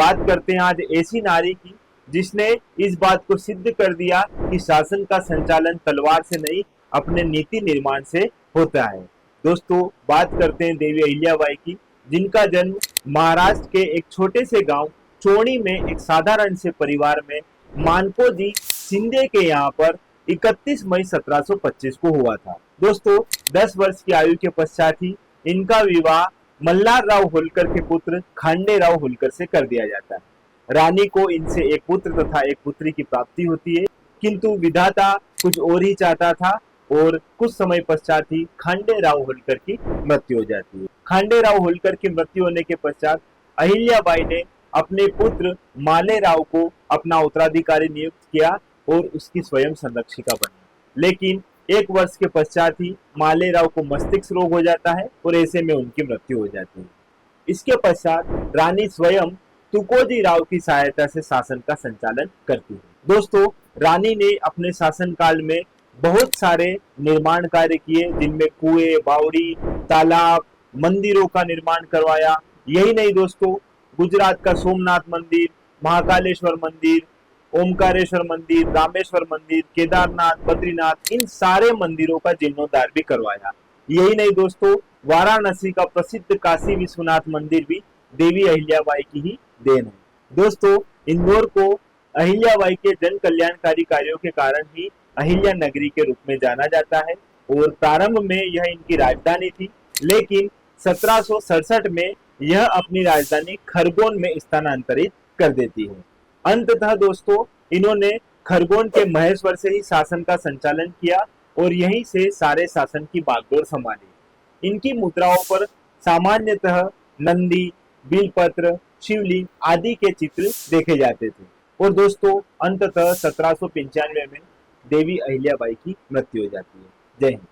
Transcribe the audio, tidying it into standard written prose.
बात करते हैं आज ऐसी नारी की जिसने इस बात को सिद्ध कर दिया कि शासन का संचालन तलवार से नहीं, अपने नीति निर्माण से होता है। दोस्तों, बात करते हैं देवी अहिल्याबाई की, जिनका जन्म महाराष्ट्र के एक छोटे से गांव चोणी में एक साधारण से परिवार में मानकोजी शिंदे के यहाँ पर 31 मई 1725 को हुआ था। दोस्तों, 10 वर्ष की आयु के पश्चात ही इनका विवाह मल्हार राव होलकर के पुत्र खांडे राव होलकर से कर दिया जाता है। रानी को इनसे एक पुत्र तथा एक पुत्री की प्राप्ति होती है, किंतु विधाता कुछ और ही चाहता था और कुछ समय पश्चात ही खांडे राव होलकर की मृत्यु हो जाती है। खांडे राव होलकर की मृत्यु होने के पश्चात अहिल्याबाई ने अपने पुत्र माले राव को अपना उत्तराधिकारी नियुक्त किया और उसकी स्वयं संरक्षिका बनी। लेकिन एक वर्ष के पश्चात ही माले राव को मस्तिष्क रोग हो जाता है और ऐसे में उनकी मृत्यु हो जाती है। इसके पश्चात रानी स्वयं तुकोजी राव की सहायता से शासन का संचालन करती है। दोस्तों, रानी ने अपने शासन काल में बहुत सारे निर्माण कार्य किए, जिनमें कुएं, बावड़ी, तालाब, मंदिरों का निर्माण करवाया। यही नहीं दोस्तों, गुजरात का सोमनाथ मंदिर, महाकालेश्वर मंदिर, ओमकारेश्वर मंदिर, रामेश्वर मंदिर, केदारनाथ, बद्रीनाथ, इन सारे मंदिरों का जीर्णोद्धार भी करवाया। यही नहीं दोस्तों, वाराणसी का प्रसिद्ध काशी विश्वनाथ मंदिर भी देवी अहिल्याबाई की ही देन है। दोस्तों, इंदौर को अहिल्याबाई के जन कल्याणकारी कार्यों के कारण ही अहिल्या नगरी के रूप में जाना जाता है और प्रारंभ में यह इनकी राजधानी थी, लेकिन 1767 में यह अपनी राजधानी खरगोन में स्थानांतरित कर देती है। अंततः दोस्तों, इन्होंने खरगोन के महेश्वर से ही शासन का संचालन किया और यहीं से सारे शासन की बागडोर संभाली। इनकी मुद्राओं पर सामान्यतः नंदी, बिलपत्र, शिवलिंग आदि के चित्र देखे जाते थे। और दोस्तों, अंततः 1795 में देवी अहिल्याबाई की मृत्यु हो जाती है। जय हिंद।